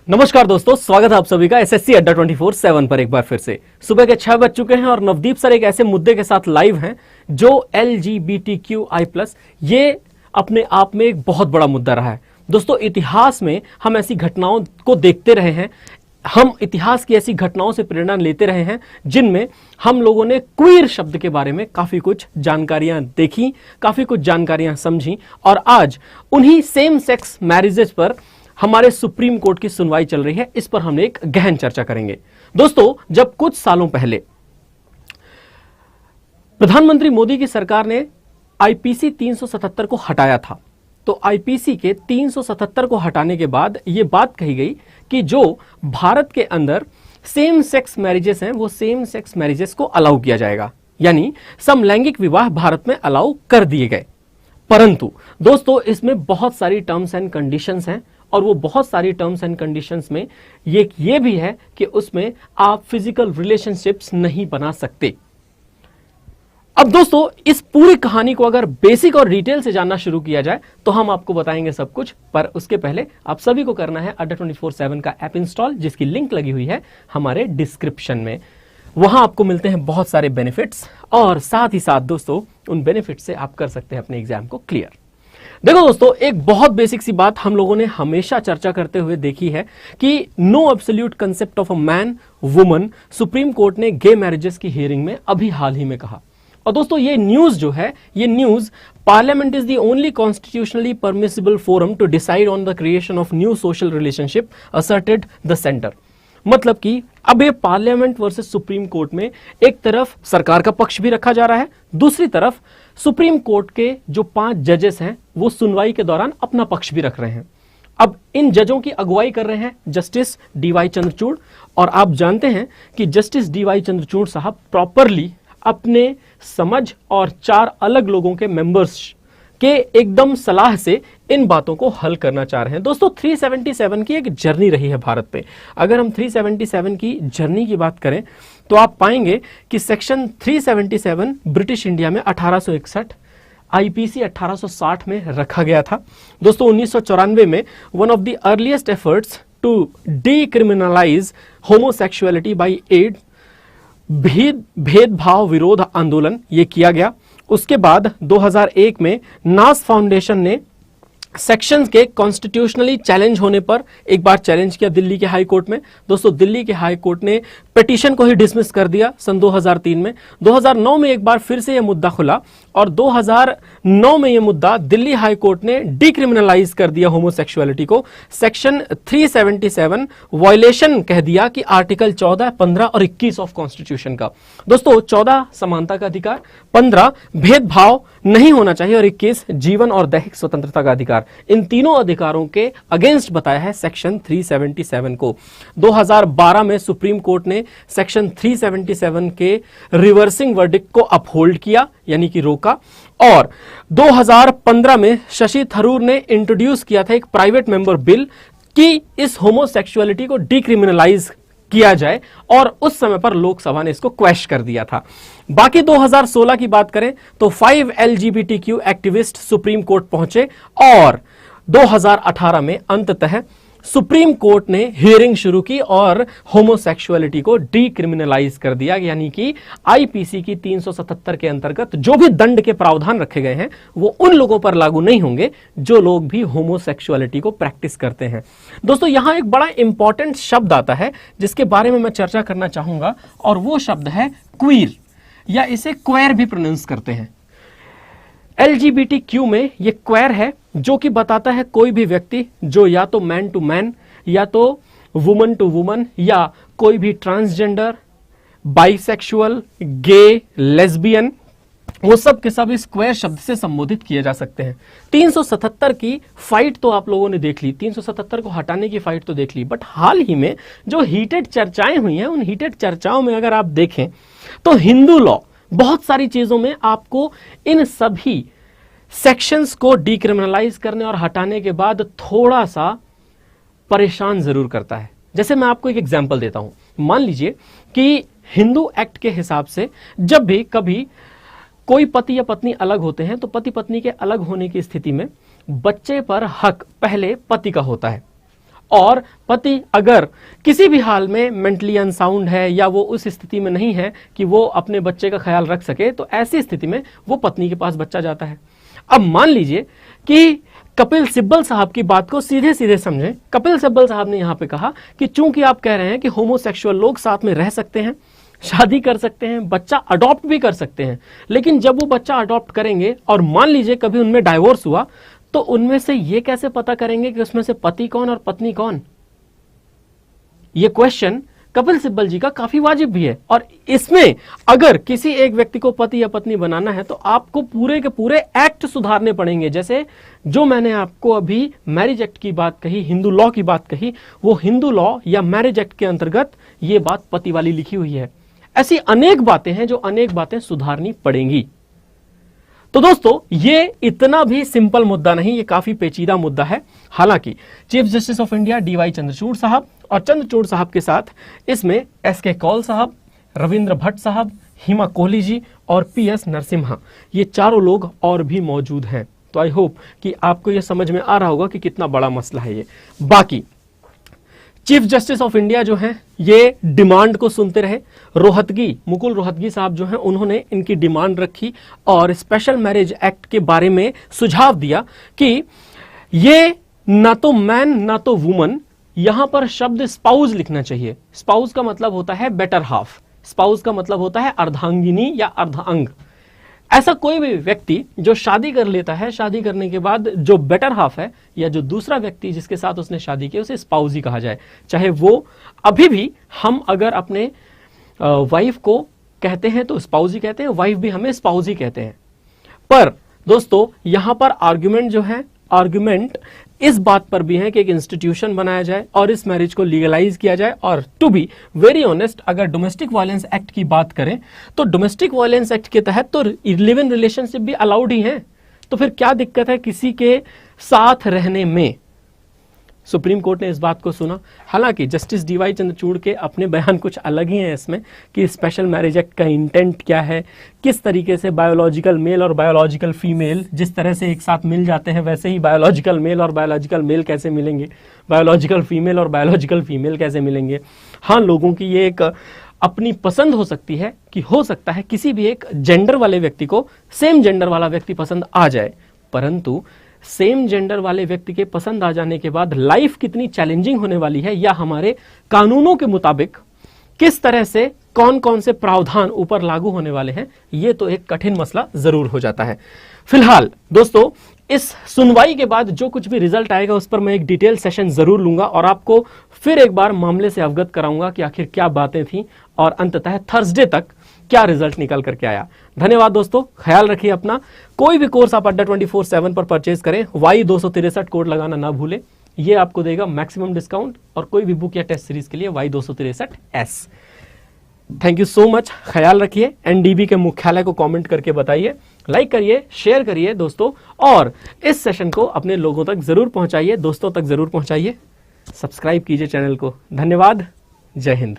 नमस्कार दोस्तों, स्वागत है आप सभी का एसएससी अड्डा 24/7 पर एक बार फिर से। सुबह के 6 बज चुके हैं और नवदीप सर एक ऐसे मुद्दे के साथ लाइव हैं जो LGBTQI+ ये अपने आप में एक बहुत बड़ा मुद्दा रहा है। दोस्तों, इतिहास में हम ऐसी घटनाओं को देखते रहे हैं, हम इतिहास की ऐसी घटनाओं से प्रेरणा लेते रहे हैं जिनमें हम लोगों ने क्वीर शब्द के बारे में काफी कुछ जानकारियां देखी, काफी कुछ जानकारियां समझी और आज उन्हीं सेम सेक्स मैरिजेज पर हमारे सुप्रीम कोर्ट की सुनवाई चल रही है। इस पर हम एक गहन चर्चा करेंगे। दोस्तों, जब कुछ सालों पहले प्रधानमंत्री मोदी की सरकार ने आईपीसी 377 को हटाया था, तो आईपीसी के 377 को हटाने के बाद यह बात कही गई कि जो भारत के अंदर सेम सेक्स मैरिजेस हैं वो सेम सेक्स मैरिजेस को अलाउ किया जाएगा, यानी समलैंगिक विवाह भारत में अलाउ कर दिए गए। परंतु दोस्तों, इसमें बहुत सारी टर्म्स एंड कंडीशंस हैं और वो बहुत सारी टर्म्स एंड कंडीशंस में ये भी है कि उसमें आप फिजिकल रिलेशनशिप्स नहीं बना सकते। अब दोस्तों, इस पूरी कहानी को अगर बेसिक और डिटेल से जानना शुरू किया जाए तो हम आपको बताएंगे सब कुछ, पर उसके पहले आप सभी को करना है अड्डा 24/7 का ऐप इंस्टॉल, जिसकी लिंक लगी हुई है हमारे डिस्क्रिप्शन में। वहां आपको मिलते हैं बहुत सारे बेनिफिट्स और साथ ही साथ दोस्तों उन बेनिफिट्स से आप कर सकते हैं अपने एग्जाम को क्लियर। देखो दोस्तों, एक बहुत बेसिक सी बात हम लोगों ने हमेशा चर्चा करते हुए देखी है कि no absolute concept of a man woman, supreme court ने गे मैरिजेस की हियरिंग में अभी हाल ही में कहा। और दोस्तों, ये न्यूज जो है, ये news parliament is the only constitutionally permissible forum to decide on the creation of new social relationship asserted the centre. मतलब कि अब ये पार्लियामेंट वर्सेस सुप्रीम कोर्ट में एक तरफ सरकार का पक्ष भी रखा जा रहा है, दूसरी तरफ सुप्रीम कोर्ट के जो 5 जजेस हैं वो सुनवाई के दौरान अपना पक्ष भी रख रहे हैं। अब इन जजों की अगुवाई कर रहे हैं जस्टिस DY चंद्रचूड़, और आप जानते हैं कि जस्टिस DY चंद्रचूड़ साहब प्रॉपरली अपने समझ और 4 अलग लोगों के मेंबर्स के एकदम सलाह से इन बातों को हल करना चाह रहे हैं। दोस्तों, 377 की एक जर्नी रही है भारत पे। अगर हम 377 की जर्नी की बात करें तो आप पाएंगे कि सेक्शन 377 ब्रिटिश इंडिया में 1861, आईपीसी 1860 में रखा गया था। दोस्तों, 1994 में one of the earliest efforts to decriminalize homosexuality by AIDS, Bhedbhav Virodh आंदोलन, ये किया गया। उसके बाद 2001 में नास फाउंडेशन ने सेक्शंस के कॉन्स्टिट्यूशनली चैलेंज होने पर एक बार चैलेंज किया दिल्ली के हाई कोर्ट में। दोस्तों, दिल्ली के हाई कोर्ट ने पिटीशन को ही डिसमिस कर दिया सन 2003 में। 2009 में एक बार फिर से यह मुद्दा खुला और 2009 में यह मुद्दा दिल्ली हाई कोर्ट ने डिक्रिमिनलाइज कर दिया होमोसेक्सुअलिटी को। सेक्शन 377 वायलेशन कह दिया कि आर्टिकल 14, 15 और 21 ऑफ कॉन्स्टिट्यूशन का। दोस्तों, 14 समानता का अधिकार, 15 भेदभाव नहीं होना चाहिए और 21 जीवन और दैहिक स्वतंत्रता का अधिकार। इन तीनों अधिकारों के अगेंस्ट बताया है सेक्शन 377 को। 2012 में सुप्रीम कोर्ट ने सेक्शन 377 के रिवर्सिंग वर्डिक्ट को अपहोल्ड किया, यानी कि रोका। और 2015 में शशि थरूर ने इंट्रोड्यूस किया था एक प्राइवेट मेंबर बिल कि इस होमोसेक्सुअलिटी को डिक्रिमिनलाइज किया जाए, और उस समय पर लोकसभा ने इसको क्वैश कर दिया था। बाकी 2016 की बात करें तो 5 LGBTQ एक्टिविस्ट सुप्रीम कोर्ट पहुंचे और 2018 में अंततः सुप्रीम कोर्ट ने हियरिंग शुरू की और होमोसेक्सुअलिटी को डीक्रिमिनलाइज कर दिया, यानी कि आईपीसी की 377 के अंतर्गत जो भी दंड के प्रावधान रखे गए हैं वो उन लोगों पर लागू नहीं होंगे जो लोग भी होमोसेक्सुअलिटी को प्रैक्टिस करते हैं। दोस्तों, यहां एक बड़ा इंपॉर्टेंट शब्द आता है जिसके बारे में मैं चर्चा करना चाहूंगा, और वो शब्द है क्वीर, या इसे क्वेर भी प्रोनाउंस करते हैं। LGBTQ में ये क्वेर है, जो कि बताता है कोई भी व्यक्ति जो या तो मैन टू मैन, या तो वुमन टू वुमन, या कोई भी ट्रांसजेंडर, बाइसेक्सुअल, गे, लेस्बियन, वो सब के सब इस क्वेर शब्द से संबोधित किए जा सकते हैं। 377 की फाइट तो आप लोगों ने देख ली, 377 को हटाने की फाइट तो देख ली, बट हाल ही में जो हीटेड चर्चाएं हुई हैं, उन हीटेड चर्चाओं में अगर आप देखें तो हिंदू लॉ बहुत सारी चीजों में आपको इन सभी सेक्शंस को डिक्रिमिनलाइज करने और हटाने के बाद थोड़ा सा परेशान जरूर करता है। जैसे मैं आपको एक एग्जांपल देता हूं। मान लीजिए कि हिंदू एक्ट के हिसाब से जब भी कभी कोई पति या पत्नी अलग होते हैं तो पति पत्नी के अलग होने की स्थिति में बच्चे पर हक पहले पति का होता है, और पति अगर किसी भी हाल में मेंटली अनसाउंड है या वो उस स्थिति में नहीं है कि वो अपने बच्चे का ख्याल रख सके, तो ऐसी स्थिति में वो पत्नी के पास बच्चा जाता है। अब मान लीजिए कि कपिल सिब्बल साहब की बात को सीधे सीधे समझें। कपिल सिब्बल साहब ने यहां पे कहा कि चूंकि आप कह रहे हैं कि होमोसेक्सुअल लोग साथ में रह सकते हैं, शादी कर सकते हैं, बच्चा अडॉप्ट भी कर सकते हैं, लेकिन जब वो बच्चा अडॉप्ट करेंगे और मान लीजिए कभी उनमें डाइवोर्स हुआ, तो उनमें से ये कैसे पता करेंगे कि उसमें से पति कौन और पत्नी कौन? ये क्वेश्चन कपिल सिब्बल जी का काफी वाजिब भी है। और इसमें अगर किसी एक व्यक्ति को पति या पत्नी बनाना है तो आपको पूरे के पूरे एक्ट सुधारने पड़ेंगे। जैसे जो मैंने आपको अभी मैरिज एक्ट की बात कही, हिंदू लॉ की बात कही, वो हिंदू लॉ या मैरिज एक्ट के अंतर्गत ये बात पति वाली लिखी हुई है। ऐसी अनेक बातें हैं जो अनेक बातें सुधारनी पड़ेंगी। तो दोस्तों, ये इतना भी सिंपल मुद्दा नहीं, ये काफी पेचीदा मुद्दा है। हालांकि chief justice of India DY Chandrachud साहब और चंद्रचूड़ साहब के साथ इसमें एसके कौल साहब, रविंद्र भट्ट साहब, हिमा कोहली जी और पीएस नरसिम्हा, ये चारों लोग और भी मौजूद हैं। तो आई होप कि आपको ये समझ में आ रहा होगा कि कितना बड़ा मसला है ये। बाकी चीफ जस्टिस ऑफ इंडिया जो हैं ये डिमांड को सुनते रहे। रोहतगी, मुकुल रोहतगी साहब जो हैं उन्होंने इनकी डिमांड रखी और स्पेशल मैरिज एक्ट के बारे में सुझाव दिया कि ये ना तो मैन ना तो वुमन, यहां पर शब्द स्पाउस लिखना चाहिए। स्पाउस का मतलब होता है बेटर हाफ, स्पाउस का मतलब होता है अर्धांगिनी या अर्धांग। ऐसा कोई भी व्यक्ति जो शादी कर लेता है, शादी करने के बाद जो बेटर हाफ है या जो दूसरा व्यक्ति जिसके साथ उसने शादी की, उसे स्पाउस ही कहा जाए। चाहे वो अभी भी हम अगर अपने वाइफ को कहते हैं तो स्पाउस ही कहते हैं, वाइफ भी हमें स्पाउस ही कहते हैं। पर दोस्तों, यहां पर आर्गुमेंट जो है, आर्गुमेंट इस बात पर भी है कि एक इंस्टीट्यूशन बनाया जाए और इस मैरिज को लीगलाइज किया जाए। और टू बी वेरी ऑनेस्ट, अगर डोमेस्टिक वायलेंस एक्ट की बात करें तो डोमेस्टिक वायलेंस एक्ट के तहत तो लिव इन रिलेशनशिप भी अलाउड ही है। तो फिर क्या दिक्कत है किसी के साथ रहने में? सुप्रीम कोर्ट ने इस बात को सुना। हालांकि जस्टिस डीवाई चंद्रचूड़ के अपने बयान कुछ अलग ही हैं इसमें कि स्पेशल मैरिज एक्ट का इंटेंट क्या है, किस तरीके से बायोलॉजिकल मेल और बायोलॉजिकल फीमेल जिस तरह से एक साथ मिल जाते हैं, वैसे ही बायोलॉजिकल मेल और बायोलॉजिकल मेल कैसे मिलेंगे, बायोलॉजिकल फीमेल और बायोलॉजिकल फीमेल कैसे मिलेंगे। हाँ, लोगों की ये एक अपनी पसंद हो सकती है कि हो सकता है किसी भी एक जेंडर वाले व्यक्ति को सेम जेंडर वाला व्यक्ति पसंद आ जाए, परंतु सेम जेंडर वाले व्यक्ति के पसंद आ जाने के बाद लाइफ कितनी चैलेंजिंग होने वाली है या हमारे कानूनों के मुताबिक किस तरह से कौन कौन से प्रावधान ऊपर लागू होने वाले हैं, ये तो एक कठिन मसला जरूर हो जाता है। फिलहाल दोस्तों, इस सुनवाई के बाद जो कुछ भी रिजल्ट आएगा उस पर मैं एक डिटेल सेशन जरूर लूंगा और आपको फिर एक बार मामले से अवगत कराऊंगा कि आखिर क्या बातें थी और अंततः थर्सडे तक क्या रिजल्ट निकल करके आया। धन्यवाद दोस्तों, ख्याल रखिए अपना। कोई भी कोर्स आप अड्डा 24/7 पर परचेज करें, Y263 कोड लगाना ना भूलें, ये आपको देगा मैक्सिमम डिस्काउंट। और कोई भी बुक या टेस्ट सीरीज के लिए Y263S। Thank you so much, ख्याल रखिए। एनडीबी के मुख्यालय को कमेंट करके बताइए, लाइक करिए, शेयर करिए दोस्तों, और इस सेशन को अपने लोगों तक जरूर पहुंचाइए, दोस्तों तक जरूर पहुंचाइए। सब्सक्राइब कीजिए चैनल को। धन्यवाद, जय हिंद।